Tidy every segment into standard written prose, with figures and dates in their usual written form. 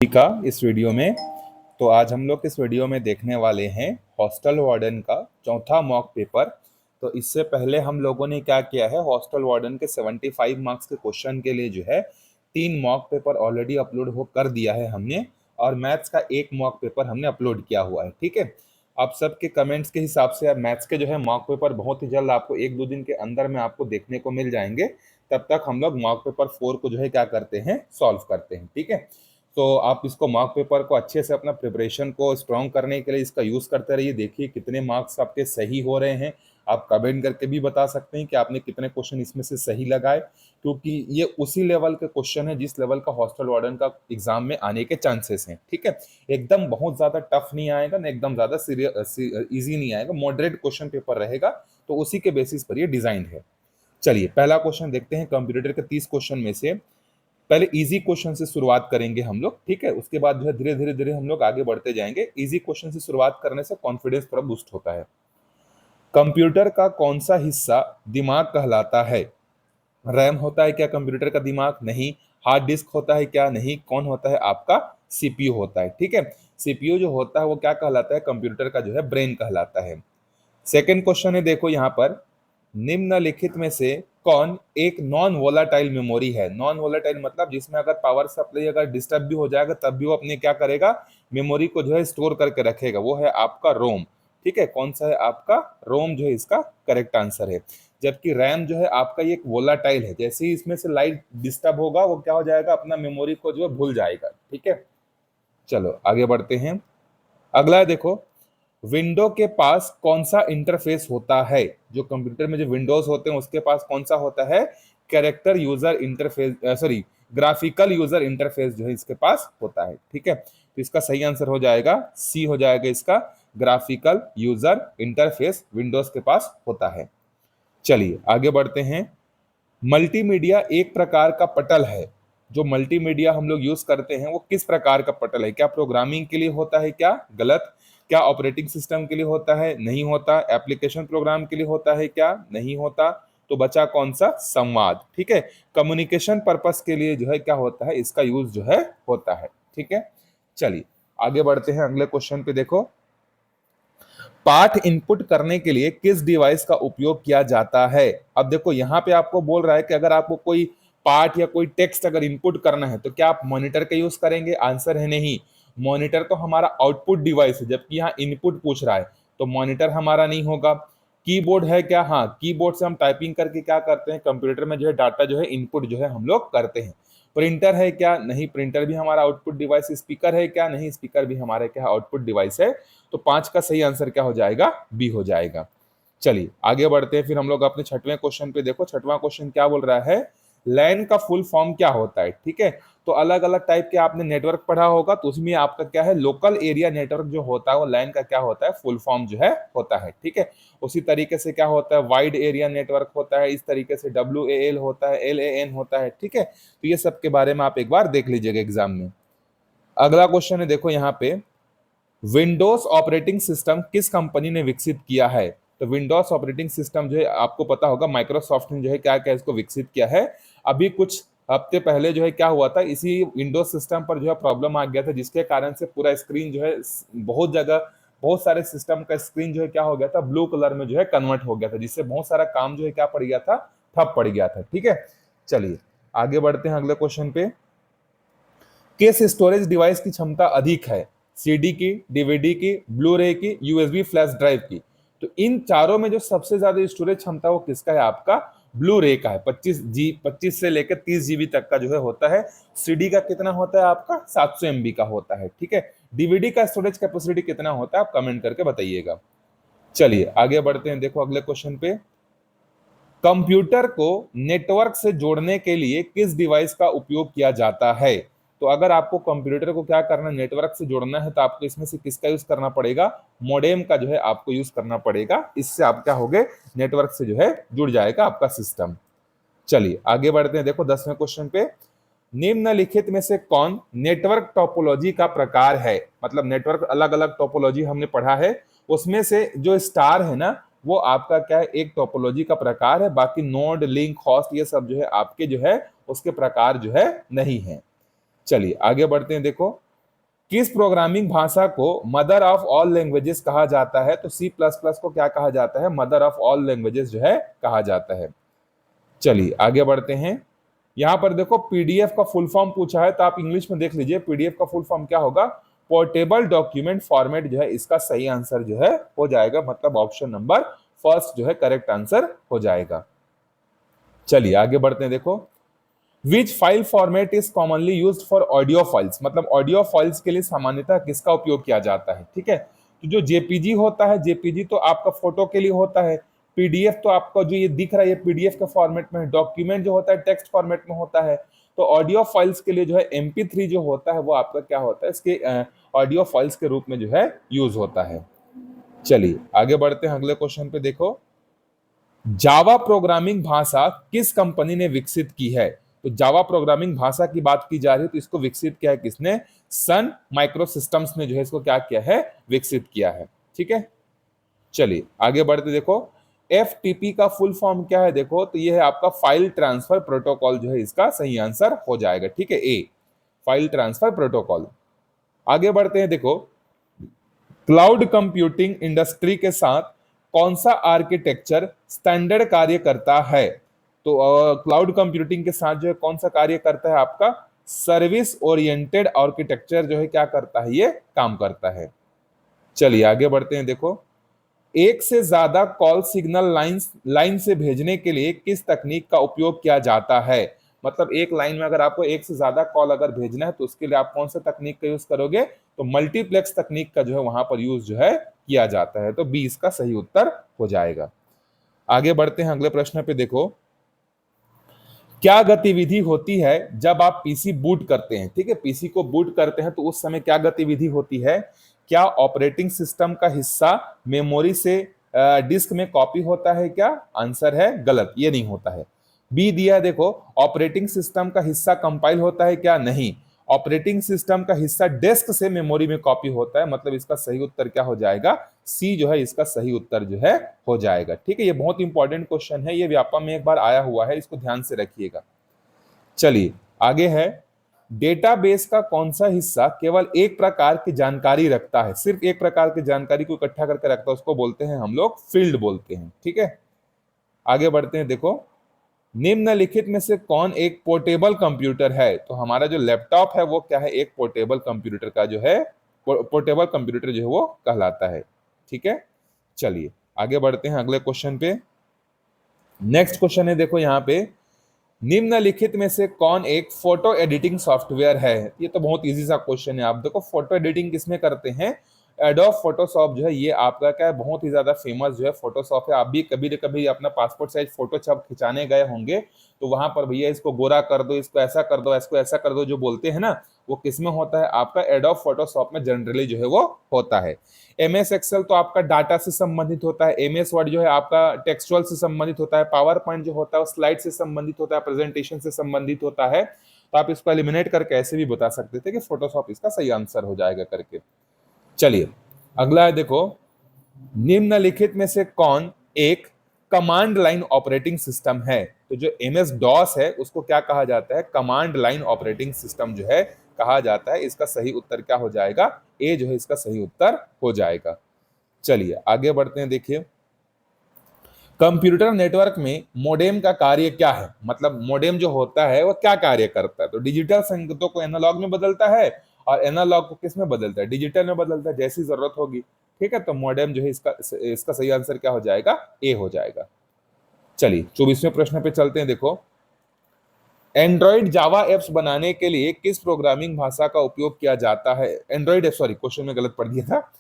का इस वीडियो में। तो आज हम लोग इस वीडियो में देखने वाले हैं हॉस्टल वार्डन का चौथा मॉक पेपर। तो इससे पहले हम लोगों ने क्या किया है, हॉस्टल वार्डन के 75 मार्क्स के क्वेश्चन के लिए जो है 3 मॉक पेपर ऑलरेडी अपलोड हो कर दिया है हमने, और मैथ्स का 1 मॉक पेपर हमने अपलोड किया हुआ है। ठीक है, आप सबके कमेंट्स के हिसाब से मैथ्स के जो है मॉक पेपर बहुत ही जल्द आपको 1-2 दिन के अंदर में आपको देखने को मिल जाएंगे। तब तक हम लोग मॉक पेपर 4 को जो है क्या करते हैं, सॉल्व करते हैं। ठीक है, तो आप इसको मॉक पेपर को अच्छे से अपना प्रिपरेशन को स्ट्रॉन्ग करने के लिए इसका यूज़ करते रहिए। देखिए कितने मार्क्स आपके सही हो रहे हैं। आप कमेंट करके भी बता सकते हैं कि आपने कितने क्वेश्चन इसमें से सही लगाए, क्योंकि ये उसी लेवल के क्वेश्चन है जिस लेवल का हॉस्टल वार्डन का एग्जाम में आने के चांसेस हैं। ठीक है, एकदम बहुत ज़्यादा टफ नहीं आएगा ना, एकदम ज़्यादा ईजी नहीं आएगा, मॉडरेट क्वेश्चन पेपर रहेगा। तो उसी के बेसिस पर ये डिजाइन है। चलिए पहला क्वेश्चन देखते हैं। कंप्यूटर के 30 क्वेश्चन में से पहले इजी क्वेश्चन से शुरुआत करेंगे हम लोग। ठीक है, उसके बाद जो है धीरे धीरे धीरे हम लोग आगे बढ़ते जाएंगे। इजी क्वेश्चन से शुरुआत करने से कॉन्फिडेंस थोड़ा बूस्ट होता है। कंप्यूटर का कौन सा हिस्सा दिमाग कहलाता है? रैम होता है क्या कंप्यूटर का दिमाग? नहीं। हार्ड डिस्क होता है क्या? नहीं। कौन होता है? आपका सीपीयू होता है। ठीक है, सीपीयू जो होता है वो क्या कहलाता है? कंप्यूटर का जो है ब्रेन कहलाता है। सेकेंड क्वेश्चन है, देखो यहाँ पर, निम्नलिखित में से कौन एक नॉन वोलाटाइल मेमोरी है? नॉन वोलाटाइल मतलब जिसमें अगर पावर सप्लाई अगर डिस्टर्ब भी हो जाएगा तब भी वो अपने क्या करेगा, मेमोरी को जो है स्टोर करके रखेगा। वो है आपका रोम। ठीक है, कौन सा है? आपका रोम जो है इसका करेक्ट आंसर है। जबकि रैम जो है आपका ये एक वोलाटाइल है, जैसे ही इसमें से लाइट डिस्टर्ब होगा वो क्या हो जाएगा, अपना मेमोरी को जो है भूल जाएगा। ठीक है, चलो आगे बढ़ते हैं। अगला है, देखो, विंडो के पास कौन सा इंटरफेस होता है? जो कंप्यूटर में जो विंडोज होते हैं उसके पास कौन सा होता है? Character user interface, sorry, graphical user interface जो है इसके पास होता है। ठीक है, तो इसका सही आंसर हो जाएगा सी, हो जाएगा इसका, ग्राफिकल यूजर इंटरफेस विंडोज के पास होता है। चलिए आगे बढ़ते हैं। मल्टीमीडिया एक प्रकार का पटल है। जो मल्टीमीडिया हम लोग यूज करते हैं वो किस प्रकार का पटल है? क्या प्रोग्रामिंग के लिए होता है? क्या गलत। क्या ऑपरेटिंग सिस्टम के लिए होता है? नहीं होता। एप्लीकेशन प्रोग्राम के लिए होता है? क्या नहीं होता। तो बचा कौन सा? संवाद। ठीक है, कम्युनिकेशन पर्पस के लिए जो है क्या होता है, इसका यूज जो है होता है। ठीक है, चलिए आगे बढ़ते हैं। अगले क्वेश्चन पे देखो, पाठ इनपुट करने के लिए किस डिवाइस का उपयोग किया जाता है? अब देखो यहाँ पे आपको बोल रहा है कि अगर आपको कोई पाठ या कोई टेक्स्ट अगर इनपुट करना है तो क्या आप मॉनिटर का यूज करेंगे? आंसर है नहीं। मॉनिटर तो हमारा आउटपुट डिवाइस है, जबकि यहाँ इनपुट पूछ रहा है, तो मॉनिटर हमारा नहीं होगा। कीबोर्ड है क्या? हाँ, कीबोर्ड से हम टाइपिंग करके क्या करते हैं, कंप्यूटर में जो है डाटा जो है इनपुट जो है हम लोग करते हैं। प्रिंटर है क्या? नहीं, प्रिंटर भी हमारा आउटपुट डिवाइस। स्पीकर है क्या? नहीं, स्पीकर भी हमारे क्या आउटपुट डिवाइस है। तो 5 का सही आंसर क्या हो जाएगा? बी हो जाएगा। चलिए आगे बढ़ते हैं फिर हम लोग अपने छठवें क्वेश्चन पे। देखो छठवां क्वेश्चन क्या बोल रहा है, लैन का फुल फॉर्म क्या होता है? ठीक है, तो अलग अलग टाइप के आपने नेटवर्क पढ़ा होगा, तो उसमें आपका क्या है, लोकल एरिया नेटवर्क जो होता है वो लैन का क्या होता है, फुल फॉर्म जो है होता है। ठीक है, उसी तरीके से क्या होता है, वाइड एरिया नेटवर्क होता है, इस तरीके से WAL होता है, LAN होता है। ठीक है, तो ये सब के बारे में आप एक बार देख लीजिएगा एग्जाम में। अगला क्वेश्चन है, देखो यहाँ पे, विंडोज ऑपरेटिंग सिस्टम किस कंपनी ने विकसित किया है? तो विंडोज ऑपरेटिंग सिस्टम जो है आपको पता होगा माइक्रोसॉफ्ट ने जो है क्या क्या इसको विकसित किया है। अभी कुछ हफ्ते पहले जो है क्या हुआ था, इसी विंडोज सिस्टम पर जो है प्रॉब्लम आ गया था, जिसके कारण से पूरा स्क्रीन जो है बहुत जगह, बहुत सारे सिस्टम का स्क्रीन जो है क्या हो गया था, ब्लू कलर में जो है कन्वर्ट हो गया था, जिससे बहुत सारा काम जो है क्या पड़ गया था, ठप पड़ गया था। ठीक है, चलिए आगे बढ़ते हैं अगले क्वेश्चन पे। किस स्टोरेज डिवाइस की क्षमता अधिक है? सीडी की, डीवीडी की, ब्लू रे की, यूएसबी फ्लैश ड्राइव की? तो इन चारों में जो सबसे ज्यादा स्टोरेज क्षमता वो किसका है? आपका ब्लू रे का है। 25 से लेकर 30 GB तक का जो है होता है। सीडी का कितना होता है? आपका 700 MB का होता है। ठीक है, डीवीडी का स्टोरेज कैपेसिटी कितना होता है? आप कमेंट करके बताइएगा। चलिए आगे बढ़ते हैं। देखो अगले क्वेश्चन पे, कंप्यूटर को नेटवर्क से जोड़ने के लिए किस डिवाइस का उपयोग किया जाता है? तो अगर आपको कंप्यूटर को क्या करना है, नेटवर्क से जोड़ना है, तो आपको इसमें से किसका यूज करना पड़ेगा? मॉडेम का जो है आपको यूज करना पड़ेगा। इससे आप क्या हो गए, नेटवर्क से जो है जुड़ जाएगा आपका सिस्टम। चलिए आगे बढ़ते हैं। देखो 10वें क्वेश्चन पे, निम्नलिखित में से कौन नेटवर्क टोपोलॉजी का प्रकार है? मतलब नेटवर्क अलग अलग टोपोलॉजी हमने पढ़ा है, उसमें से जो स्टार है ना, वो आपका क्या है, एक टोपोलॉजी का प्रकार है। बाकी नोड, लिंक, होस्ट ये सब जो है आपके जो है उसके प्रकार जो है नहीं है। चलिए आगे बढ़ते हैं। देखो किस प्रोग्रामिंग भाषा को मदर ऑफ ऑल लैंग्वेजेस कहा जाता है? तो सी प्लस प्लस को क्या कहा जाता है? मदर ऑफ ऑल लैंग्वेजेस जो है कहा जाता है। चलिए आगे बढ़ते हैं। यहां पर देखो पीडीएफ का फुल फॉर्म पूछा है, तो आप इंग्लिश में देख लीजिए पीडीएफ का फुल फॉर्म क्या होगा। पोर्टेबल डॉक्यूमेंट फॉर्मेट जो है इसका सही आंसर जो है हो जाएगा, मतलब ऑप्शन नंबर फर्स्ट जो है करेक्ट आंसर हो जाएगा। चलिए आगे बढ़ते हैं। देखो which file format is commonly used for audio files, मतलब ऑडियो फाइल्स के लिए सामान्यतः किसका उपयोग किया जाता है? ठीक है, तो जो जेपीजी होता है, जेपीजी तो आपका फोटो के लिए होता है, पीडीएफ तो आपका जो ये दिख रहा है ये पीडीएफ के फॉर्मेट में है, डॉक्यूमेंट जो होता है टेक्स्ट फॉर्मेट में होता है, तो ऑडियो फाइल्स के लिए जो है MP3 जो होता है वो आपका क्या होता है, इसके ऑडियो फाइल्स के रूप में जो है यूज होता है। चलिए आगे बढ़ते हैं अगले क्वेश्चन पे। देखो जावा प्रोग्रामिंग भाषा किस कंपनी ने विकसित की है? तो जावा प्रोग्रामिंग भाषा की बात की जा रही है, तो इसको विकसित किया है किसने? सन माइक्रो सिस्टम्स ने जो है इसको क्या किया है? विकसित किया है। ठीक है, चलिए आगे बढ़ते। देखो FTP का फुल फॉर्म क्या है? देखो तो ये है आपका फाइल ट्रांसफर प्रोटोकॉल जो है इसका सही आंसर हो जाएगा। ठीक है, ए फाइल ट्रांसफर प्रोटोकॉल। आगे बढ़ते हैं। देखो क्लाउड कंप्यूटिंग इंडस्ट्री के साथ कौन सा आर्किटेक्चर स्टैंडर्ड कार्य करता है? तो क्लाउड कंप्यूटिंग के साथ जो है कौन सा कार्य करता है? आपका सर्विस ओरिएंटेड आर्किटेक्चर जो है क्या करता है? ये काम करता है। चलिए आगे बढ़ते हैं। देखो एक से ज्यादा कॉल सिग्नल लाइन से भेजने के लिए किस तकनीक का उपयोग किया जाता है? मतलब एक लाइन में अगर आपको एक से ज्यादा कॉल अगर भेजना है तो उसके लिए आप कौन सा तकनीक का यूज करोगे? तो मल्टीप्लेक्स तकनीक का जो है वहां पर यूज जो है किया जाता है। तो 20 का सही उत्तर हो जाएगा। आगे बढ़ते हैं अगले प्रश्न पे। देखो क्या गतिविधि होती है जब आप पीसी बूट करते हैं? ठीक है, पीसी को बूट करते हैं तो उस समय क्या गतिविधि होती है? क्या ऑपरेटिंग सिस्टम का हिस्सा मेमोरी से डिस्क में कॉपी होता है क्या? आंसर है गलत, ये नहीं होता है। बी दिया है। देखो ऑपरेटिंग सिस्टम का हिस्सा कंपाइल होता है क्या? नहीं। ऑपरेटिंग सिस्टम का हिस्सा डेस्क से मेमोरी में कॉपी होता है, मतलब इसका सही उत्तर क्या हो जाएगा? सी जो है इसका सही उत्तर जो है हो जाएगा। ठीक है, ये बहुत इंपॉर्टेंट क्वेश्चन है, ये व्यापम में एक बार आया हुआ है, इसको ध्यान से रखिएगा। चलिए आगे है। डेटाबेस का कौन सा हिस्सा केवल एक प्रकार की जानकारी रखता है? सिर्फ एक प्रकार की जानकारी को इकट्ठा करके रखता है, उसको बोलते हैं हम लोग फील्ड बोलते हैं। ठीक है, आगे बढ़ते हैं। देखो निम्नलिखित में से कौन एक पोर्टेबल कंप्यूटर है? तो हमारा जो लैपटॉप है वो क्या है? एक पोर्टेबल कंप्यूटर का जो है पोर्टेबल कंप्यूटर जो है वो कहलाता है। ठीक है, चलिए आगे बढ़ते हैं अगले क्वेश्चन पे। नेक्स्ट क्वेश्चन है, देखो यहाँ पे निम्नलिखित में से कौन एक फोटो एडिटिंग सॉफ्टवेयर है? ये तो बहुत इजी सा क्वेश्चन है। आप देखो फोटो एडिटिंग किसमें करते हैं? एडोब फोटोशॉप जो है ये आपका क्या है? बहुत ही ज्यादा फेमस जो है फोटोशॉप है। आप भी कभी न कभी अपना पासपोर्ट साइज फोटो जब खिंचाने गए होंगे तो वहां पर भैया इसको गोरा कर दो, इसको ऐसा कर दो, इसको ऐसा कर दो जो बोलते हैं ना, वो किसमें होता है? आपका एडोब फोटोशॉप में जनरली जो है वो होता है। MS एक्सेल तो आपका डाटा से संबंधित होता है, MS वर्ड जो है आपका टेक्सचुअल से संबंधित होता है, पावर पॉइंट जो होता है वो स्लाइड से संबंधित होता है, प्रेजेंटेशन से संबंधित होता है। तो आप इसको एलिमिनेट करके ऐसे भी बता सकते थे कि फोटोशॉप इसका सही आंसर हो जाएगा करके। चलिए अगला है। देखो निम्नलिखित में से कौन एक कमांड लाइन ऑपरेटिंग सिस्टम है? तो जो MS DOS है उसको क्या कहा जाता है? कमांड लाइन ऑपरेटिंग सिस्टम जो है कहा जाता है। इसका सही उत्तर क्या हो जाएगा? ए जो है इसका सही उत्तर हो जाएगा। चलिए आगे बढ़ते हैं। देखिए कंप्यूटर नेटवर्क में मोडेम का कार्य क्या है? मतलब मोडेम जो होता है वो क्या कार्य करता है? तो डिजिटल संकेतों को एनालॉग में बदलता है और एनालॉग को किस में बदलता है? डिजिटल में बदलता है, जैसी जरूरत होगी। ठीक है, तो मोडेम जो है इसका सही आंसर क्या हो जाएगा? ए हो जाएगा। चलिए 24वें प्रश्न पे चलते हैं। देखो एंड्रॉइड जावा एप्स बनाने के लिए किस प्रोग्रामिंग भाषा का उपयोग किया जाता है? एंड्रॉइड सॉरी क्वेश्चन में गलत पढ़ दिया था।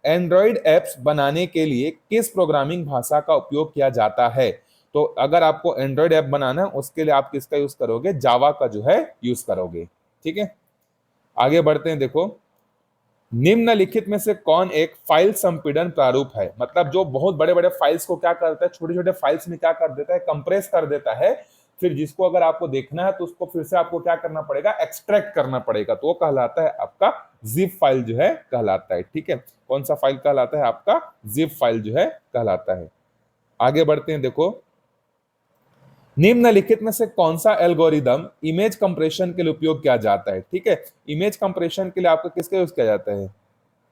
एंड्रॉइड एप्स बनाने के लिए किस प्रोग्रामिंग भाषा का उपयोग किया जाता है? तो अगर आपको एंड्रॉइड ऐप बनाना है उसके लिए आप किसका यूज करोगे? जावा का जो है यूज करोगे। ठीक है, आगे बढ़ते हैं। देखो निम्नलिखित में से कौन एक फाइल संपीड़न प्रारूप है? मतलब जो बहुत बड़े बड़े फाइल्स को क्या करता है? छोटे छोटे फाइल्स में क्या कर देता है? कंप्रेस कर देता है। फिर जिसको अगर आपको देखना है तो उसको फिर से आपको क्या करना पड़ेगा? एक्सट्रैक्ट करना पड़ेगा। तो वो कहलाता है आपका जिप फाइल जो है कहलाता है। ठीक है, कौन सा फाइल कहलाता है? आपका जिप फाइल जो है कहलाता है। आगे बढ़ते हैं। देखो निम्नलिखित में से कौन सा एल्गोरिदम इमेज कंप्रेशन के लिए उपयोग किया जाता है? ठीक है, इमेज कंप्रेशन के लिए आपका किसका यूज किया जाता है?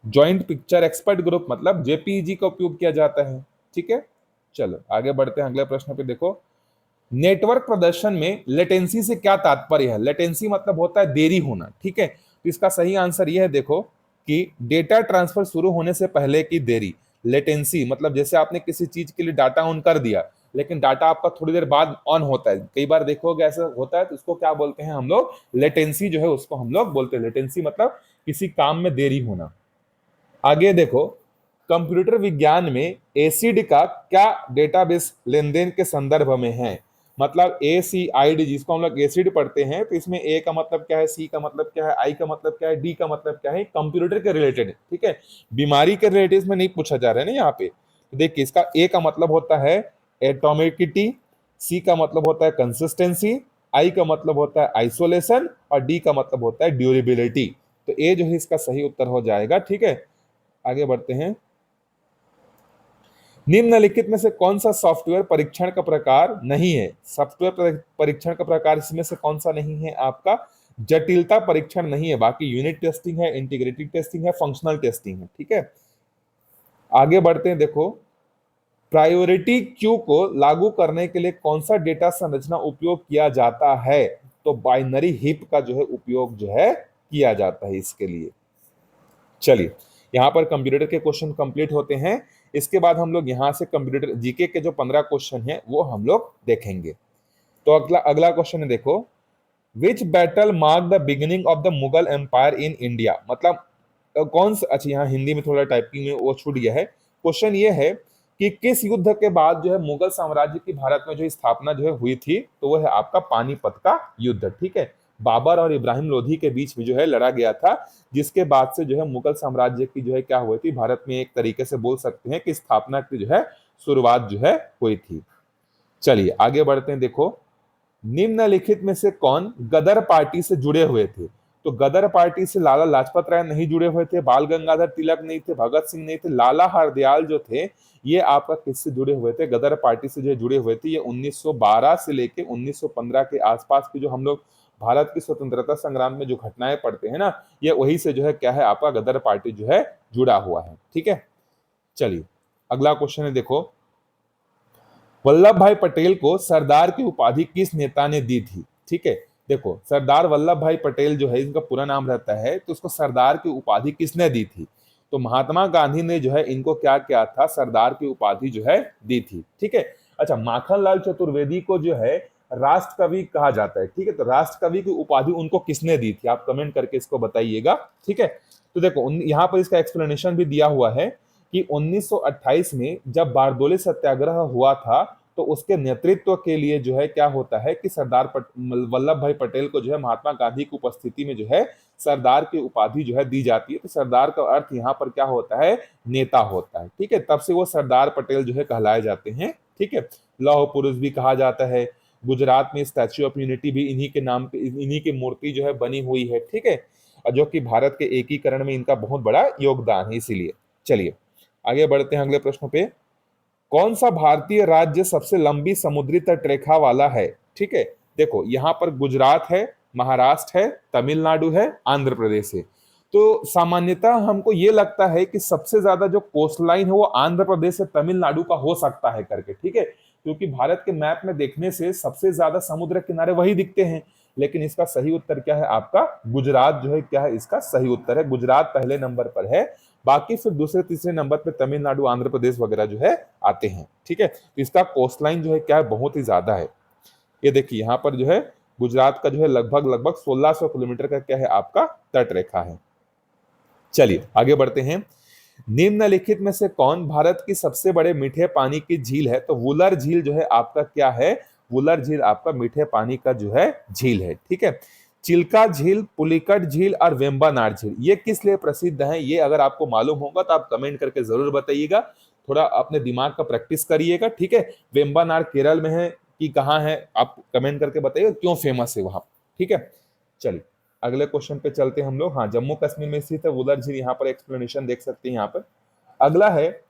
जॉइंट पिक्चर एक्सपर्ट ग्रुप मतलब जेपीईजी का उपयोग किया जाता है। ठीक है, चलो आगे बढ़ते हैं अगले प्रश्न पे। देखो, नेटवर्क प्रदर्शन में लेटेंसी से क्या तात्पर्य है? लेटेंसी मतलब होता है देरी होना। ठीक है, तो इसका सही आंसर यह है, देखो, कि डेटा ट्रांसफर शुरू होने से पहले की देरी। लेटेंसी मतलब जैसे आपने किसी चीज के लिए डाटा ऑन कर दिया, लेकिन डाटा आपका थोड़ी देर बाद ऑन होता है, कई बार देखोगे ऐसा होता है, तो उसको क्या बोलते हैं हम लोग? लेटेंसी जो है उसको हम लोग बोलते हैं। लेटेंसी मतलब किसी काम में देरी होना। आगे देखो, कंप्यूटर विज्ञान में एसिड का क्या डेटाबेस लेनदेन के संदर्भ में है? मतलब ACID जिसको हम लोग एसिड पढ़ते हैं, तो इसमें ए का मतलब क्या है, सी का मतलब क्या है, आई का मतलब क्या है, डी का मतलब क्या है? कंप्यूटर के रिलेटेड। ठीक है, बीमारी के रिलेटेड में नहीं पूछा जा रहा है ना यहाँ पे। तो देखिए, इसका ए का मतलब होता है एटॉमिसिटी, सी का मतलब होता है कंसिस्टेंसी, आई का मतलब होता है आइसोलेशन, और डी का मतलब होता है ड्यूरेबिलिटी। तो ए जो है इसका सही उत्तर हो जाएगा। ठीक है, आगे बढ़ते हैं। निम्नलिखित में से कौन सा सॉफ्टवेयर परीक्षण का प्रकार नहीं है? सॉफ्टवेयर परीक्षण का प्रकार इसमें से कौन सा नहीं है? आपका जटिलता परीक्षण नहीं है, बाकी यूनिट टेस्टिंग है, इंटीग्रेटेड टेस्टिंग है, फंक्शनल टेस्टिंग है। ठीक है, आगे बढ़ते हैं। देखो, प्रायोरिटी क्यू को लागू करने के लिए कौन सा डेटा संरचना उपयोग किया जाता है? तो बाइनरी हीप का जो है उपयोग जो है किया जाता है इसके लिए। चलिए, यहाँ पर कंप्यूटर के क्वेश्चन कंप्लीट होते हैं। इसके बाद हम लोग यहाँ से कंप्यूटर जीके के जो 15 क्वेश्चन हैं वो हम लोग देखेंगे। तो अगला अगला क्वेश्चन है, देखो, which battle mark the beginning of the Mughal empire in India? मतलब कौन सा, अच्छा यहाँ हिंदी में थोड़ा टाइपिंग में वो छूट गया है। क्वेश्चन ये है कि किस युद्ध के बाद जो है मुगल साम्राज्य की भारत में जो स्थापना जो है हुई थी? तो वो है आपका पानीपत का युद्ध। ठीक है, बाबर और इब्राहिम लोधी के बीच में जो है लड़ा गया था, जिसके बाद से जो है मुगल साम्राज्य की जो है क्या हुई थी, भारत में एक तरीके से बोल सकते हैं कि स्थापना की जो है शुरुआत जो है हुई थी। चलिए आगे बढ़ते हैं। देखो, निम्नलिखित में से कौन गदर पार्टी से जुड़े हुए थे? तो गदर पार्टी से लाला लाजपत राय नहीं जुड़े हुए थे, बाल गंगाधर तिलक नहीं थे, भगत सिंह नहीं थे, लाला हरदयाल जो थे ये आपका किससे जुड़े हुए थे? गदर पार्टी से जो जुड़े हुए थे। ये 1912 से लेके 1915 के आसपास की जो हम लोग भारत की स्वतंत्रता संग्राम में जो घटनाएं पढ़ते हैं ना, ये वही से जो है क्या है आपका गदर पार्टी जो है जुड़ा हुआ है। ठीक है, चलिए अगला क्वेश्चन है। देखो, वल्लभ भाई पटेल को सरदार की उपाधि किस नेता ने दी थी? ठीक है, देखो, सरदार वल्लभ भाई पटेल जो है इनका पूरा नाम रहता है, तो उसको सरदार की उपाधि किसने दी थी? तो महात्मा गांधी ने जो है इनको क्या किया था? सरदार की उपाधि जो है दी थी। ठीक है, अच्छा, माखनलाल चतुर्वेदी को जो है राष्ट्र कवि कहा जाता है। ठीक है, तो राष्ट्र कवि की उपाधि उनको किसने दी थी? आप कमेंट करके इसको बताइएगा। ठीक है, तो देखो यहाँ पर इसका एक्सप्लेनेशन भी दिया हुआ है कि 1928 में जब बारदोली सत्याग्रह हुआ था, तो उसके नेतृत्व के लिए जो है क्या होता है कि सरदार वल्लभ भाई पटेल को जो है महात्मा गांधी की उपस्थिति में जो है सरदार की उपाधि जो है दी जाती है। तो सरदार का अर्थ यहाँ पर क्या होता है? नेता होता है। ठीक है, तब से वो सरदार पटेल जो है कहलाए जाते हैं। ठीक है, लौह पुरुष भी कहा जाता है। गुजरात में स्टैच्यू ऑफ यूनिटी भी इन्हीं के नाम पे, इन्हीं की मूर्ति जो है बनी हुई है। ठीक है, और जो कि भारत के एकीकरण में इनका बहुत बड़ा योगदान है इसीलिए। चलिए आगे बढ़ते हैं अगले प्रश्न पे। कौन सा भारतीय राज्य सबसे लंबी समुद्री तटरेखा वाला है? ठीक है, देखो यहाँ पर गुजरात है, महाराष्ट्र है, तमिलनाडु है, आंध्र प्रदेश है। तो सामान्यतः हमको ये लगता है कि सबसे ज्यादा जो कोस्ट लाइन है वो आंध्र प्रदेश से तमिलनाडु का हो सकता है करके। ठीक है, क्योंकि भारत के मैप में देखने से सबसे ज्यादा समुद्र किनारे वही दिखते हैं। लेकिन इसका सही उत्तर क्या है? आपका गुजरात जो है क्या है इसका सही उत्तर है। गुजरात पहले नंबर पर है, बाकी फिर दूसरे तीसरे नंबर पे तमिलनाडु, आंध्र प्रदेश वगैरह जो है आते हैं। ठीक है, तो इसका कोस्ट लाइन जो है क्या है बहुत ही ज्यादा है। ये देखिए यहाँ पर जो है गुजरात का जो है लगभग लगभग 1600 किलोमीटर का क्या है आपका तट रेखा है। चलिए आगे बढ़ते हैं। निम्नलिखित में से कौन भारत की सबसे बड़े मीठे पानी की झील है? तो वुलर झील जो है आपका क्या है? वुलर झील आपका मीठे पानी का जो है झील है। ठीक है, चिल्का झील, पुलिकट झील और वेम्बानाड झील ये किस लिए प्रसिद्ध है? ये अगर आपको मालूम होगा तो आप कमेंट करके जरूर बताइएगा। थोड़ा अपने दिमाग का प्रैक्टिस करिएगा। ठीक है, वेम्बानाड केरल में है कि कहाँ है? आप कमेंट करके बताइएगा क्यों फेमस है वहां। ठीक है, चलिए अगले क्वेश्चन पे चलते हैं हम लोग। हाँ, जम्मू कश्मीर में स्थित है वुलर झील, यहाँ पर एक्सप्लेनेशन देख सकते हैं। यहाँ पर अगला है,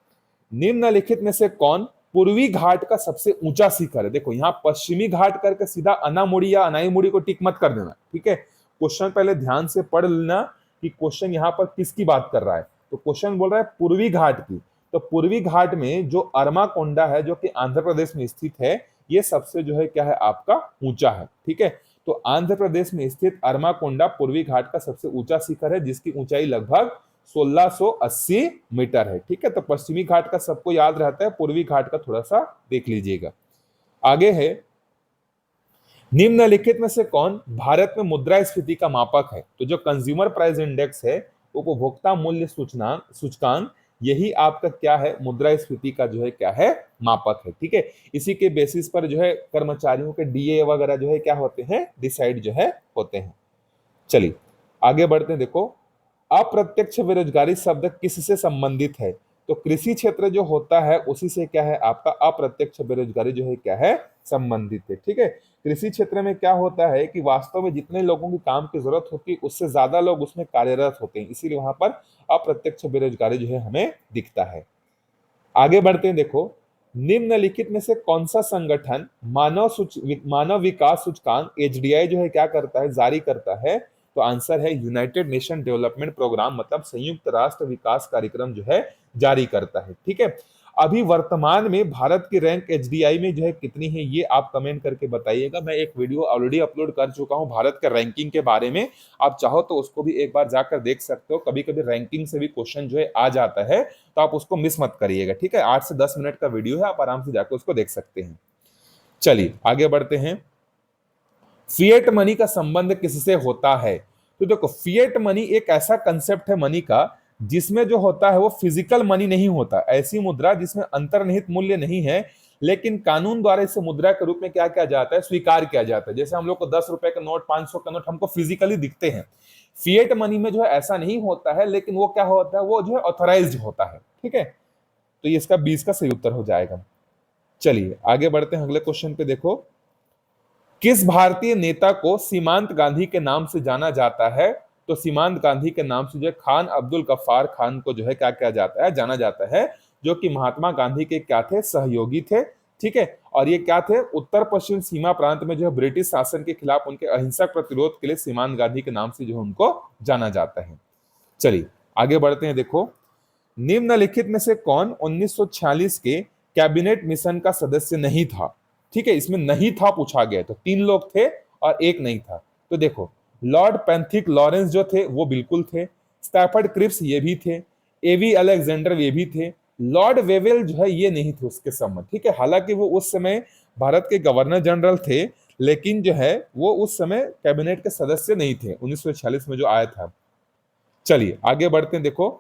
निम्नलिखित में से कौन पूर्वी घाट का सबसे ऊंचा शिखर है। देखो यहाँ पश्चिमी घाट करके सीधा अनामुड़ी या अनाईमुड़ी को टिक मत कर देना, ठीक है। क्वेश्चन पहले ध्यान से पढ़ लेना कि क्वेश्चन यहाँ पर किसकी बात कर रहा है। तो क्वेश्चन बोल रहा है पूर्वी घाट की। तो पूर्वी घाट में जो अरमाकोंडा है जो कि आंध्र प्रदेश में स्थित है, ये सबसे जो है क्या है आपका ऊंचा है, ठीक है। तो आंध्र प्रदेश में स्थित अरमाकोंडा पूर्वी घाट का सबसे ऊंचा शिखर है, जिसकी ऊंचाई लगभग 1680 मीटर है, ठीक है। तो पश्चिमी घाट का सबको याद रहता है, पूर्वी घाट का थोड़ा सा देख लीजिएगा। आगे है, निम्नलिखित में से कौन भारत में मुद्रास्फीति का मापक है। तो जो कंज्यूमर प्राइस इंडेक्स है, उपभोक्ता मूल्य सूचकांक, यही आपका क्या है, मुद्रास्फीति का जो है क्या है, मापक है, ठीक है। इसी के बेसिस पर जो है कर्मचारियों के डीए वगैरह जो है क्या होते हैं, डिसाइड जो है होते हैं। चलिए आगे बढ़ते हैं। देखो अप्रत्यक्ष बेरोजगारी शब्द किससे संबंधित है। तो कृषि क्षेत्र जो होता है उसी से क्या है आपका अप्रत्यक्ष बेरोजगारी जो है क्या है, संबंधित है, ठीक है। कृषि क्षेत्र में क्या होता है कि वास्तव में जितने लोगों की काम की जरूरत होती है उससे ज्यादा लोग उसमें कार्यरत होते हैं, इसीलिए वहां पर अप्रत्यक्ष बेरोजगारी जो है हमें दिखता है। आगे बढ़ते हैं। देखो निम्नलिखित में से कौन सा संगठन मानव विकास सूचकांक एचडीआई जो है क्या करता है, जारी करता है। तो आंसर है यूनाइटेड नेशन डेवलपमेंट प्रोग्राम, मतलब संयुक्त राष्ट्र विकास कार्यक्रम जो है जारी करता है, ठीक है। अभी वर्तमान में भारत की रैंक एचडीआई में जो है कितनी है, ये आप कमेंट करके बताइएगा। मैं एक वीडियो ऑलरेडी अपलोड कर चुका हूं भारत के रैंकिंग के बारे में, आप चाहो तो उसको भी एक बार जाकर देख सकते हो। कभी कभी रैंकिंग से भी क्वेश्चन जो है आ जाता है, तो आप उसको मिस मत करिएगा, ठीक है। 8 से 10 मिनट का वीडियो है, आप आराम से जाकर उसको देख सकते हैं। चलिए आगे बढ़ते हैं। फिएट मनी का संबंध किससे होता है। तो देखो फिएट मनी एक ऐसा कंसेप्ट है मनी का जिसमें जो होता है वो फिजिकल मनी नहीं होता, ऐसी मुद्रा जिसमें अंतर्निहित मूल्य नहीं है, लेकिन कानून द्वारा इसे मुद्रा के रूप में क्या किया जाता है, स्वीकार किया जाता है। जैसे हम लोग को 10 रुपए का नोट, 500 का नोट हमको फिजिकली दिखते हैं, फिएट मनी में जो है ऐसा नहीं होता है, लेकिन वो क्या होता है, वो जो है ऑथराइज्ड होता है, ठीक है। तो ये इसका 20 का सही उत्तर हो जाएगा। चलिए आगे बढ़ते हैं अगले क्वेश्चन पे। देखो किस भारतीय नेता को सीमांत गांधी के नाम से जाना जाता है। तो सीमांत गांधी के नाम से जो है खान अब्दुल गफ्फार खान को जो है क्या किया जाता है, जाना जाता है, जो कि महात्मा गांधी के क्या थे, सहयोगी थे, ठीक है। और ये क्या थे, उत्तर पश्चिम सीमा प्रांत में जो है ब्रिटिश शासन के खिलाफ उनके अहिंसक प्रतिरोध के लिए सीमांत गांधी के नाम से जो है उनको जाना जाता है। चलिए आगे बढ़ते हैं। देखो निम्नलिखित में से कौन 1946 के कैबिनेट मिशन का सदस्य नहीं था, ठीक है। इसमें नहीं था पूछा गया, तो 3 लोग थे और एक नहीं था। तो देखो लॉर्ड पैंथिक लॉरेंस जो थे वो बिल्कुल थे, स्टैफर्ड क्रिप्स ये भी थे, एवी अलेक्जेंडर ये भी थे, लॉर्ड वेवेल जो है ये नहीं थे उसके सम्मत, ठीक है। हालांकि वो उस समय भारत के गवर्नर जनरल थे, लेकिन जो है वो उस समय कैबिनेट के सदस्य नहीं थे 1946 में जो आया था। चलिए आगे बढ़ते हैं। देखो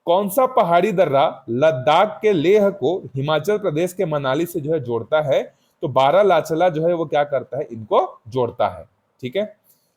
कौन सा पहाड़ी दर्रा लद्दाख के लेह को हिमाचल प्रदेश के मनाली से जो है जोड़ता है। तो बारालाचला जो है वो क्या करता है, इनको जोड़ता है, ठीक है।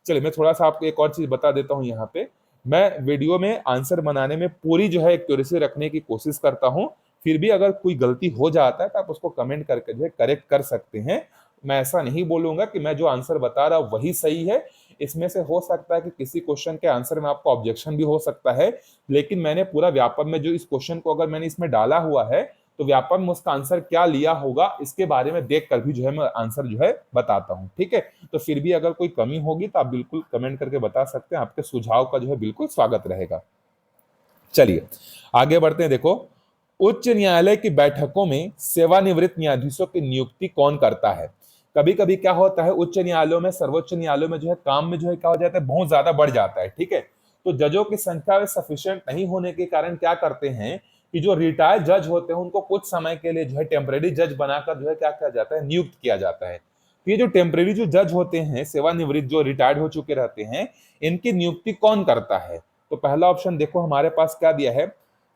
चलिए मैं थोड़ा सा आपको एक और चीज बता देता हूं। यहाँ पे मैं वीडियो में आंसर बनाने में पूरी जो है एक्यूरेसी रखने की कोशिश करता हूं, फिर भी अगर कोई गलती हो जाता है तो आप उसको कमेंट करके जो है करेक्ट कर सकते हैं। मैं ऐसा नहीं बोलूंगा कि मैं जो आंसर बता रहा हूं वही सही है, इसमें से हो सकता है कि किसी क्वेश्चन के आंसर में आपको ऑब्जेक्शन भी हो सकता है, लेकिन मैंने पूरा व्यापक में जो इस क्वेश्चन को अगर मैंने इसमें डाला हुआ है, तो व्यापक में उसका आंसर क्या लिया होगा इसके बारे में देख कर भी जो है मैं आंसर जो है बताता हूं, ठीक है। तो फिर भी अगर कोई कमी होगी तो आप बिल्कुल कमेंट करके बता सकते हैं, आपके सुझाव का जो है बिल्कुल स्वागत रहेगा। चलिए आगे बढ़ते हैं। देखो उच्च न्यायालय की बैठकों में सेवानिवृत्त न्यायाधीशों की नियुक्ति कौन करता है। कभी कभी क्या होता है, उच्च न्यायालयों में, सर्वोच्च न्यायालयों में जो है काम में जो है क्या हो जाता है, बहुत ज्यादा बढ़ जाता है, ठीक है। तो जजों की संख्या में सफिशिएंट नहीं होने के कारण क्या करते हैं कि जो रिटायर्ड जज होते हैं उनको कुछ समय के लिए जो है टेम्परेरी जज बनाकर जो है क्या किया जाता है, नियुक्त किया जाता है। तो ये जो टेम्परेरी जो जज होते हैं, सेवानिवृत्त जो रिटायर्ड हो चुके रहते हैं, इनकी नियुक्ति कौन करता है। तो पहला ऑप्शन देखो हमारे पास क्या दिया है,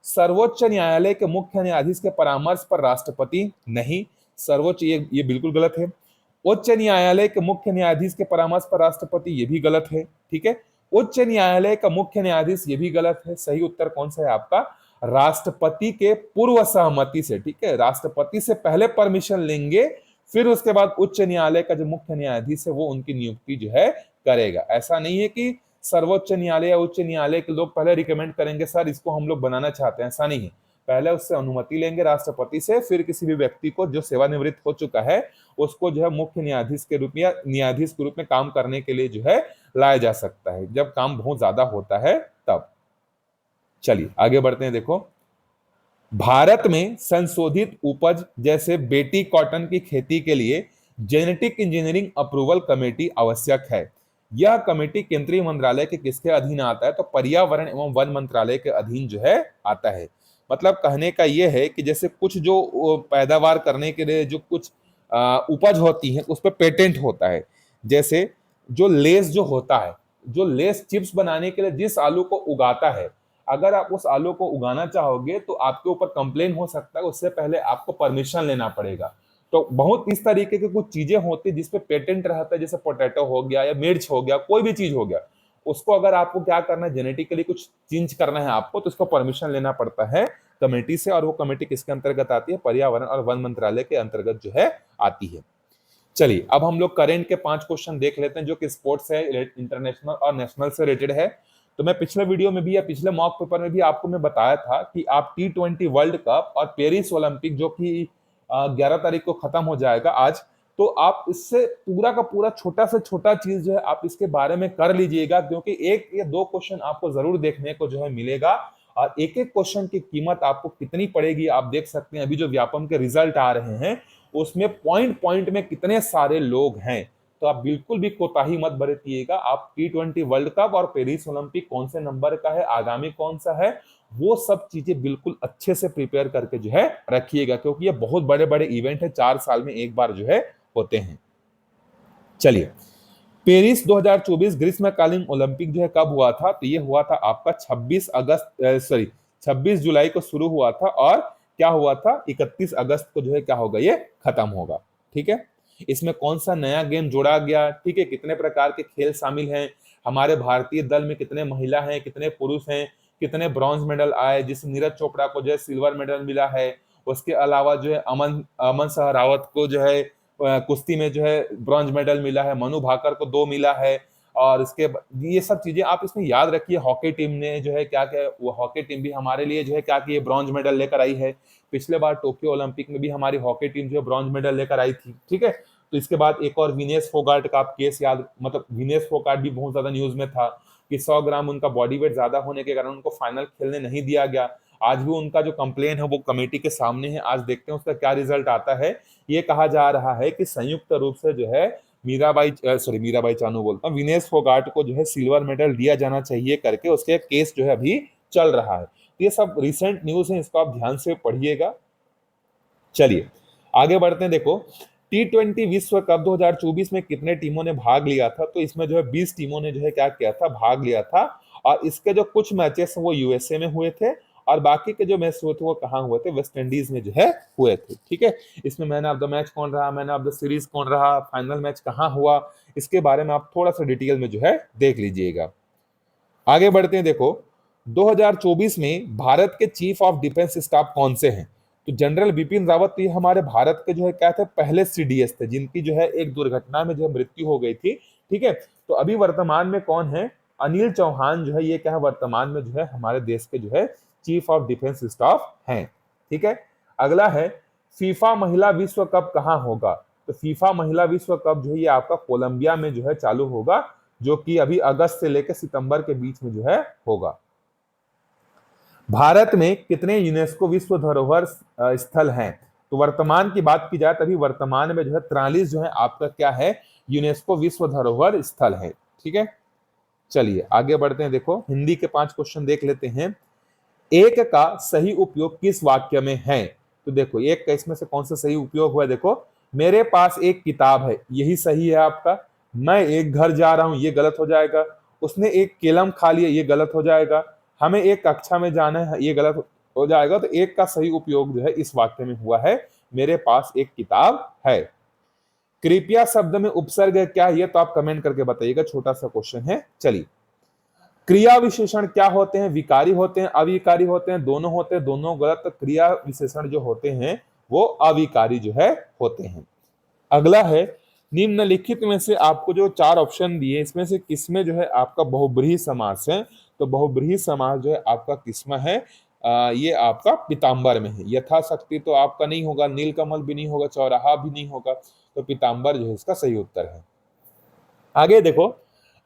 सर्वोच्च न्यायालय के मुख्य न्यायाधीश के परामर्श पर राष्ट्रपति, नहीं, सर्वोच्च ये बिल्कुल गलत है। उच्च न्यायालय के मुख्य न्यायाधीश के परामर्श पर राष्ट्रपति, ये भी गलत है, ठीक है। उच्च न्यायालय का मुख्य न्यायाधीश, ये भी गलत है। सही उत्तर कौन सा है आपका, राष्ट्रपति के पूर्व सहमति से, ठीक है। राष्ट्रपति से पहले परमिशन लेंगे, फिर उसके बाद उच्च न्यायालय का जो मुख्य न्यायाधीश है वो उनकी नियुक्ति जो है करेगा। ऐसा नहीं है कि सर्वोच्च न्यायालय या उच्च न्यायालय के लोग पहले रिकमेंड करेंगे सर इसको हम लोग बनाना चाहते हैं, ऐसा नहीं है। पहले उससे अनुमति लेंगे राष्ट्रपति से, फिर किसी भी व्यक्ति को जो सेवानिवृत्त हो चुका है उसको जो है मुख्य न्यायाधीश के रूप में या न्यायाधीश के रूप में काम करने के लिए जो है लाया जा सकता है, जब काम बहुत ज्यादा होता है तब। चलिए आगे बढ़ते हैं। देखो, भारत में संशोधित उपज जैसे बेटी कॉटन की खेती के लिए जेनेटिक इंजीनियरिंग अप्रूवल कमेटी आवश्यक है। यह कमेटी केंद्रीय मंत्रालय के किसके अधीन आता है? तो पर्यावरण एवं वन मंत्रालय के अधीन जो है आता है। मतलब कहने का यह है कि जैसे कुछ जो पैदावार करने के लिए जो कुछ उपज होती है उस पर पेटेंट होता है। जैसे जो लेस जो होता है, जो लेस चिप्स बनाने के लिए जिस आलू को उगाता है, अगर आप उस आलू को उगाना चाहोगे तो आपके ऊपर कंप्लेन हो सकता है, उससे पहले आपको परमिशन लेना पड़ेगा। तो बहुत इस तरीके की कुछ चीजें होती है जिसपे पेटेंट रहता है, जैसे पोटैटो हो गया या मिर्च हो गया, कोई भी चीज हो गया, उसको अगर आपको क्या करना है, जेनेटिकली कुछ चेंज करना है आपको, तो उसको परमिशन लेना पड़ता है कमेटी से। और वो कमेटी किसके अंतर्गत आती है? पर्यावरण और वन मंत्रालय के अंतर्गत जो है आती है। चलिए अब हम लोग करेंट के 5 क्वेश्चन देख लेते हैं जो कि स्पोर्ट्स है, इंटरनेशनल और नेशनल से रिलेटेड है। तो मैं पिछले वीडियो में भी या पिछले मॉक पेपर में भी आपको मैं बताया था कि आप T20 वर्ल्ड कप और पेरिस ओलंपिक जो कि 11 तारीख को खत्म हो जाएगा आज, तो आप इससे पूरा का पूरा छोटा से छोटा चीज जो है आप इसके बारे में कर लीजिएगा, क्योंकि एक या दो क्वेश्चन आपको जरूर देखने को जो है मिलेगा। और एक एक क्वेश्चन की कीमत आपको कितनी पड़ेगी आप देख सकते हैं। अभी जो व्यापम के रिजल्ट आ रहे हैं उसमें पॉइंट पॉइंट में कितने सारे लोग हैं, तो आप बिल्कुल भी कोताही मत बरतिएगा। आप T20 वर्ल्ड कप और पेरिस ओलंपिक कौन से नंबर का है, आगामी कौन सा है, वो सब चीजें बिल्कुल अच्छे से प्रिपेयर करके जो है रखिएगा, क्योंकि ये बहुत बड़े बड़े इवेंट है, 4 साल में एक बार जो है होते हैं। चलिए, पेरिस 2024 ग्रीष्मकालीन ओलंपिक जो है कब हुआ था? तो ये हुआ था आपका 26 जुलाई को शुरू हुआ था और क्या हुआ था? 31 अगस्त को जो है क्या होगा, ये खत्म होगा। ठीक है, इसमें कौन सा नया गेम जोड़ा गया, ठीक है, कितने प्रकार के खेल शामिल हैं, हमारे भारतीय दल में कितने महिला हैं, कितने पुरुष हैं, कितने ब्रॉन्ज मेडल आए, जिसमें नीरज चोपड़ा को जो है सिल्वर मेडल मिला है। उसके अलावा जो है अमन अमन सहरावत को जो है कुश्ती में जो है ब्रॉन्ज मेडल मिला है, मनु भाकर को 2 मिला है। और इसके ये सब चीजें आप इसमें याद रखिए। हॉकी टीम ने जो है क्या क्या, वो हॉकी टीम भी हमारे लिए जो है क्या की ब्रॉन्ज मेडल लेकर आई है। पिछले बार टोक्यो ओलंपिक में भी हमारी हॉकी टीम जो है ब्रॉन्ज मेडल लेकर आई थी। ठीक है, तो इसके बाद एक और विनेश फोगाट का आप केस याद, मतलब विनेश फोगाट भी बहुत ज्यादा न्यूज में था कि 100 ग्राम उनका बॉडी वेट ज्यादा होने के कारण उनको फाइनल खेलने नहीं दिया गया। आज भी उनका जो कंप्लेन है वो कमेटी के सामने है, आज देखते हैं उसका क्या रिजल्ट आता है। ये कहा जा रहा है कि संयुक्त रूप से जो है मीराबाई चानू बोलता हूँ, विनेश फोगाट को जो है सिल्वर मेडल दिया जाना चाहिए करके उसके केस जो है अभी चल रहा है। ये सब रिसेंट न्यूज है, इसको आप ध्यान से पढ़िएगा। चलिए आगे बढ़ते हैं। देखो, T20 विश्व कप 2024 में कितने टीमों ने भाग लिया था? तो इसमें जो है 20 टीमों ने जो है क्या किया था, भाग लिया था। और इसके जो कुछ मैचेस वो यूएसए में हुए थे और बाकी के जो मैच हुए थे वो कहाँ हुए थे, वेस्ट इंडीज में जो है हुए थे। ठीक है, इसमें मैन ऑफ द मैच कौन रहा, मैन ऑफ द सीरीज कौन रहा, फाइनल मैच कहाँ हुआ, इसके बारे में आप थोड़ा सा डिटेल में जो है देख लीजिएगा। आगे बढ़ते हैं। देखो, 2024 में भारत के चीफ ऑफ डिफेंस स्टाफ कौन से हैं? तो जनरल बिपिन रावत ये हमारे भारत के जो है क्या थे, पहले सीडीएस थे, जिनकी जो है एक दुर्घटना में जो है मृत्यु हो गई थी। ठीक है, तो अभी वर्तमान में कौन है? अनिल चौहान जो है ये क्या है, वर्तमान में जो है हमारे देश के जो है चीफ ऑफ डिफेंस स्टाफ हैं। ठीक है, अगला है फीफा महिला विश्व कप कहाँ होगा? तो फीफा महिला विश्व कप जो है ये आपका कोलंबिया में जो है चालू होगा, जो कि अभी अगस्त से लेकर सितंबर के बीच में जो है होगा। भारत में कितने यूनेस्को विश्व धरोहर स्थल हैं? तो वर्तमान की बात की जाए तभी वर्तमान में जो है 43 जो है आपका क्या है, यूनेस्को विश्व धरोहर स्थल है। ठीक है, चलिए आगे बढ़ते हैं। देखो, हिंदी के 5 क्वेश्चन देख लेते हैं। एक का सही उपयोग किस वाक्य में है? तो देखो, एक का इसमें से कौन सा सही उपयोग हुआ है? देखो, मेरे पास एक किताब है, यही सही है आपका। मैं एक घर जा रहा हूं, ये गलत हो जाएगा। उसने एक केलम खा लिया, ये गलत हो जाएगा। हमें एक कक्षा में जाना है, ये गलत हो जाएगा। तो एक का सही उपयोग जो है इस वाक्य में हुआ है, मेरे पास एक किताब है। कृपया शब्द में उपसर्ग क्या है, ये तो आप कमेंट करके बताइएगा, छोटा सा क्वेश्चन है। चलिए, क्रिया विशेषण क्या होते हैं? विकारी होते हैं, अविकारी होते हैं, दोनों होते हैं, दोनों गलत। तो क्रिया विशेषण जो होते हैं वो अविकारी जो है होते हैं। अगला है, निम्नलिखित में से आपको जो 4 ऑप्शन दिए इसमें से किसमें जो है आपका बहुब्रीहि समास है? तो बहुब्रीहि समास जो है आपका किसमें है? ये आपका पीताम्बर में है। यथाशक्ति तो आपका नहीं होगा, नीलकमल भी नहीं होगा, चौराहा भी नहीं होगा, तो पीताम्बर जो है इसका सही उत्तर है। आगे देखो,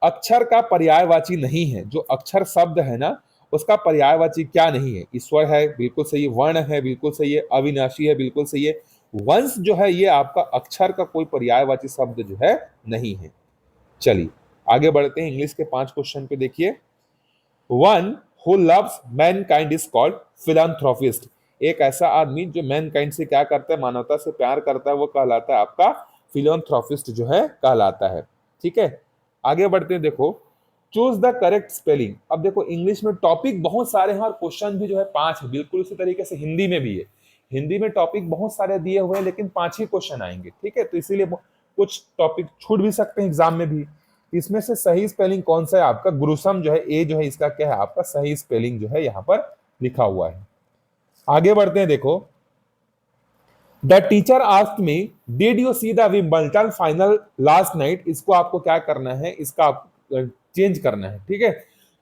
अक्षर का पर्यायवाची नहीं है, जो अक्षर शब्द है ना उसका पर्यायवाची क्या नहीं है? ईश्वर है, बिल्कुल सही है। वर्ण है, बिल्कुल सही है। अविनाशी है, बिल्कुल सही है। वंश जो है ये आपका अक्षर का कोई पर्यायवाची शब्द जो है नहीं है। चलिए आगे बढ़ते हैं, इंग्लिश के 5 क्वेश्चन पे देखिए। One who loves Mankind is called philanthropist. एक ऐसा आदमी जो मैनकाइंड से क्या करता है, मानवता से प्यार करता है, वो कहलाता है आपका फिलैंथ्रोपिस्ट जो है कहलाता है। ठीक है, आगे बढ़ते हैं। देखो, चूज द करेक्ट स्पेलिंग। अब देखो इंग्लिश में टॉपिक बहुत सारे हैं और क्वेश्चन भी जो है 5 है, बिल्कुल उसी तरीके से हिंदी में भी है। हिंदी में टॉपिक बहुत सारे दिए हुए हैं लेकिन 5 ही क्वेश्चन आएंगे। ठीक है, तो इसीलिए कुछ टॉपिक छूट भी सकते हैं एग्जाम में भी। इसमें से सही स्पेलिंग कौन सा है आपका? गुरुसम जो है, ए जो है इसका क्या है आपका सही स्पेलिंग जो है यहाँ पर लिखा हुआ है। आगे बढ़ते हैं। देखो, the teacher asked me did you see the Wimbledon final last night. इसको आपको क्या करना है, इसका आप चेंज करना है। ठीक है,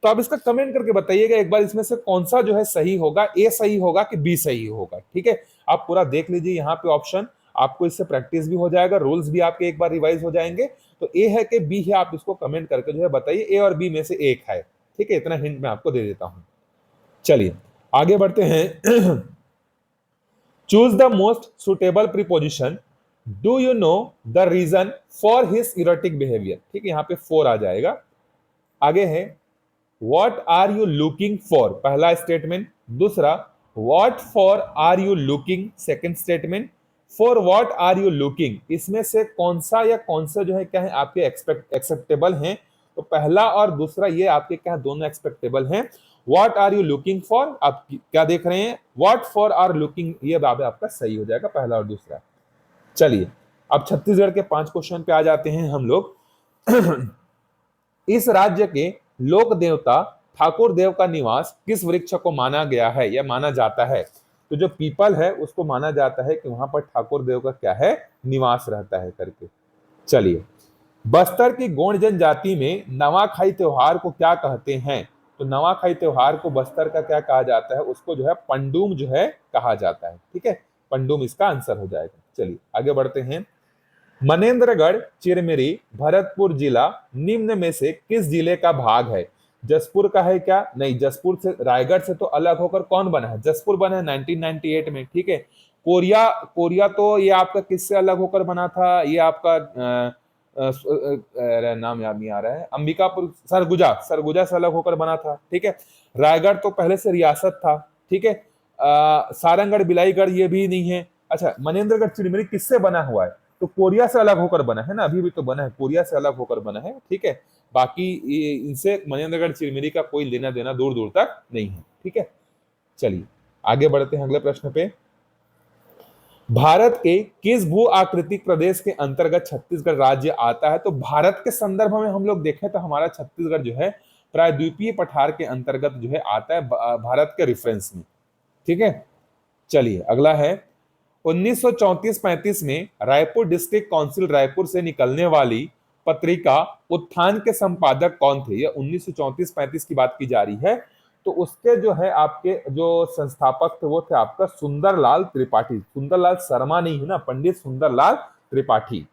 तो आप इसका कमेंट करके बताइएगा एक बार, इसमें से कौन सा जो है सही होगा, ए सही होगा कि बी सही होगा। ठीक है, आप पूरा देख लीजिए यहाँ पे ऑप्शन, आपको इससे प्रैक्टिस भी हो जाएगा, रूल्स भी आपके एक बार रिवाइज हो जाएंगे। तो ए है कि बी है, आप इसको कमेंट करके जो है बताइए, ए और बी में से एक है। ठीक है, इतना हिंट मैं आपको दे देता हूं। चलिए आगे बढ़ते हैं। Choose the most suitable preposition. Do you know the reason for his erotic behaviour. ठीक है, यहाँ पे 4 आ जाएगा। आगे है what are you looking for, पहला स्टेटमेंट। दूसरा, what for are you looking, second statement. For what are you looking, इसमें से कौन सा या कौन सा जो है क्या है आपके एक्सेप्टेबल हैं? तो पहला और दूसरा ये आपके क्या दोनों एक्सेप्टेबल हैं। What are you looking for, आप क्या देख रहे हैं, व्हाट फॉर आर लुकिंग, ये बाबा आपका सही हो जाएगा, पहला और दूसरा। चलिए अब छत्तीसगढ़ के 5 क्वेश्चन पे आ जाते हैं हम लोग। इस राज्य के लोक देवता ठाकुर देव का निवास किस वृक्ष को माना गया है या माना जाता है? तो जो पीपल है उसको माना जाता है कि वहां पर ठाकुर देव का क्या है, निवास रहता है करके। चलिए, बस्तर की गोंड जनजाति में नवाखाई त्योहार को क्या कहते हैं? तो नवाखाई त्योहार को बस्तर का क्या कहा जाता है? उसको जो है पंडुम जो है कहा जाता है। ठीक है, पंडुम इसका आंसर हो जाएगा। चलिए आगे बढ़ते हैं। मनेन्द्रगढ़ चिरमिरी भरतपुर जिला निम्न में से किस जिले का भाग है? जसपुर का है क्या? नहीं, जसपुर से, रायगढ़ से तो अलग होकर कौन बना है? जसपुर बना है 1998 में। ठीक है, कोरिया, कोरिया तो ये आपका किससे अलग होकर बना था? ये आपका नाम याद नहीं आ रहा है, अंबिकापुर, सरगुजा, सरगुजा से अलग होकर बना था। ठीक है, रायगढ़ तो पहले से रियासत था। ठीक है, सारंगढ़ बिलाईगढ़ ये भी नहीं है। अच्छा, मनेन्द्रगढ़ चिरमिरी किससे बना हुआ है? तो कोरिया से अलग होकर बना है ना, अभी भी तो बना है, कोरिया से अलग होकर बना है। ठीक है, बाकी इनसे मनेन्द्रगढ़ चिरमिरी का कोई लेना देना दूर दूर तक नहीं है। ठीक है, चलिए आगे बढ़ते हैं अगले प्रश्न पे। भारत के किस भू आकृतिक प्रदेश के अंतर्गत छत्तीसगढ़ राज्य आता है? तो भारत के संदर्भ में हम लोग देखें तो हमारा छत्तीसगढ़ जो है प्रायद्वीपीय पठार के अंतर्गत जो है आता है, भारत के रेफरेंस में। ठीक है, चलिए अगला है 1934-35 में रायपुर डिस्ट्रिक्ट काउंसिल रायपुर से निकलने वाली पत्रिका उत्थान के संपादक कौन थे? ये 1934-35 की बात की जा रही है। तो उसके जो है आपके जो संस्थापक थे वो थे आपका सुंदरलाल त्रिपाठी। सुंदरलाल शर्मा नहीं है ना, पंडित सुंदरलाल त्रिपाठी।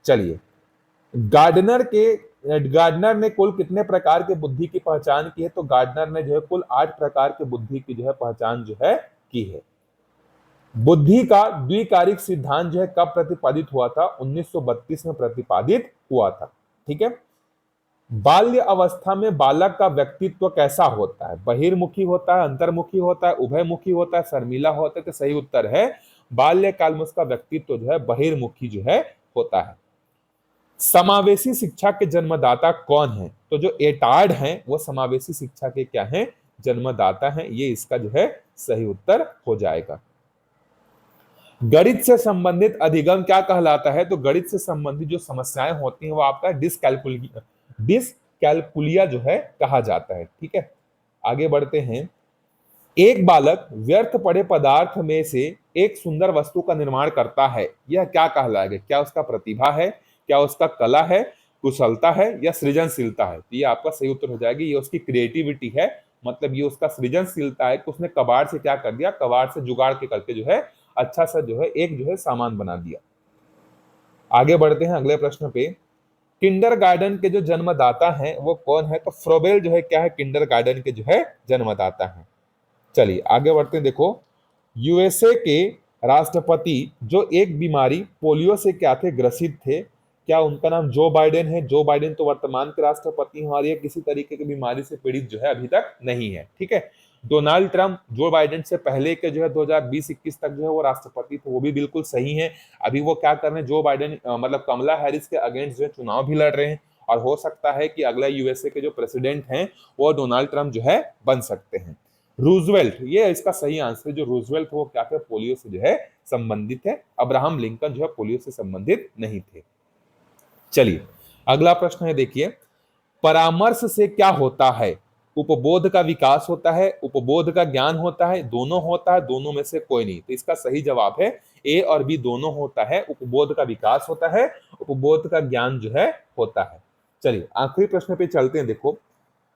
चलिए, गार्डनर ने कुल कितने प्रकार के बुद्धि की पहचान की है? तो गार्डनर ने जो है कुल 8 प्रकार के बुद्धि की जो है पहचान जो है की है। बुद्धि का द्विकारिक सिद्धांत जो है कब प्रतिपादित हुआ था? 1932 में प्रतिपादित हुआ था। ठीक है, बाल्य अवस्था में बालक का व्यक्तित्व कैसा होता है? बहिर्मुखी होता है, अंतर्मुखी होता है, उभयमुखी होता है, शर्मीला होता है? तो सही उत्तर है बाल्यकाल में उसका व्यक्तित्व जो है बहिर्मुखी जो है होता है। समावेशी शिक्षा के जन्मदाता कौन है? तो जो एटार्ड हैं वो समावेशी शिक्षा के क्या हैं? जन्मदाता हैं। ये इसका जो है सही उत्तर हो जाएगा। गणित से संबंधित अधिगम क्या कहलाता है? तो गणित से संबंधित जो समस्याएं होती हैं वो आपका डिसकैलकुलिया जो है कहा जाता है। ठीक है, आगे बढ़ते हैं। एक बालक व्यर्थ पड़े पदार्थ में से एक सुंदर वस्तु का निर्माण करता है, यह क्या कहलाएगा? क्या उसका प्रतिभा है, क्या उसका कला है, कुशलता है या सृजनशीलता है? तो ये आपका सही उत्तर हो जाएगी, ये उसकी क्रिएटिविटी है, मतलब ये उसका सृजनशीलता है कि उसने कबाड़ से क्या कर दिया, कबाड़ से जुगाड़ के करके जो है अच्छा सा जो है एक जो है सामान बना दिया। आगे बढ़ते हैं अगले प्रश्न पे। किंडरगार्टन के जो जन्मदाता हैं वो कौन है, तो फ्रोबेल जो है क्या है, किंडरगार्टन के जो है जन्मदाता है। चलिए आगे बढ़ते हैं। देखो, यूएसए के राष्ट्रपति जो एक बीमारी पोलियो से क्या थे, ग्रसित थे, क्या उनका नाम जो बाइडेन है? जो बाइडेन तो वर्तमान के राष्ट्रपति हैं और ये किसी तरीके की बीमारी से पीड़ित जो है अभी तक नहीं है। ठीक है। डोनाल्ड ट्रंप जो बाइडेन से पहले के जो है 2020-21 तक जो है वो राष्ट्रपति थे, वो भी बिल्कुल सही है। अभी वो क्या कर रहे हैं, जो बाइडेन मतलब कमला हैरिस के अगेंस्ट जो है चुनाव भी लड़ रहे हैं और हो सकता है कि अगला यूएसए के जो प्रेसिडेंट हैं वो डोनाल्ड ट्रंप जो है बन सकते हैं। रूजवेल्ट, ये इसका सही आंसर। जो रूजवेल्ट वो क्या थे, पोलियो से जो है संबंधित है। अब्राहम लिंकन जो है पोलियो से संबंधित नहीं थे। चलिए अगला प्रश्न है, देखिए, परामर्श से क्या होता है? उपबोध का विकास होता है, उपबोध का ज्ञान होता है, दोनों होता है, दोनों में से कोई नहीं। तो इसका सही जवाब है ए और बी, दोनों होता है। उपबोध का विकास होता है, उपबोध का ज्ञान जो है होता है। चलिए आखिरी प्रश्न पे चलते हैं। देखो,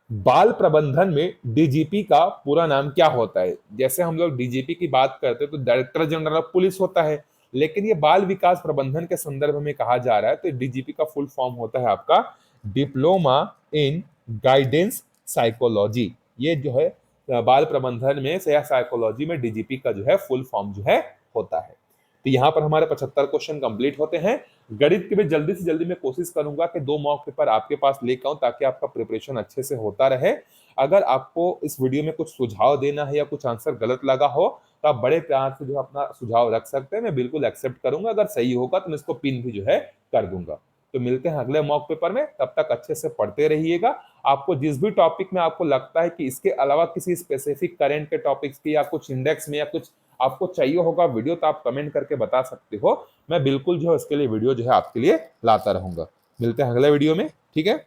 बाल प्रबंधन में डीजीपी का पूरा नाम क्या होता है? जैसे हम लोग डीजीपी की बात करते हैं तो डायरेक्टर जनरल ऑफ पुलिस होता है, लेकिन ये बाल विकास प्रबंधन के संदर्भ में कहा जा रहा है तो डीजीपी का फुल फॉर्म होता है आपका डिप्लोमा इन गाइडेंस साइकोलॉजी। ये जो है बाल प्रबंधन में या साइकोलॉजी में डीजीपी का जो है फुल फॉर्म जो है होता है। तो यहाँ पर हमारे 75 क्वेश्चन कंप्लीट होते हैं। गणित के भी जल्दी से जल्दी मैं कोशिश करूंगा कि 2 मॉक पेपर आपके पास लेकर आऊं ताकि आपका प्रिपरेशन अच्छे से होता रहे। अगर आपको इस वीडियो में कुछ सुझाव देना है या कुछ आंसर गलत लगा हो तो आप बड़े प्यार से जो अपना सुझाव रख सकते हैं, मैं बिल्कुल एक्सेप्ट करूंगा। अगर सही होगा तो मैं इसको पिन भी जो है कर दूंगा। तो मिलते हैं अगले मॉक पेपर में, तब तक अच्छे से पढ़ते रहिएगा। आपको जिस भी टॉपिक में आपको लगता है कि इसके अलावा किसी स्पेसिफिक करंट के टॉपिक्स की या कुछ इंडेक्स में या कुछ आपको चाहिए होगा वीडियो, तो आप कमेंट करके बता सकते हो। मैं बिल्कुल जो है उसके लिए वीडियो जो है आपके लिए लाता रहूंगा। मिलते हैं अगले वीडियो में, ठीक है।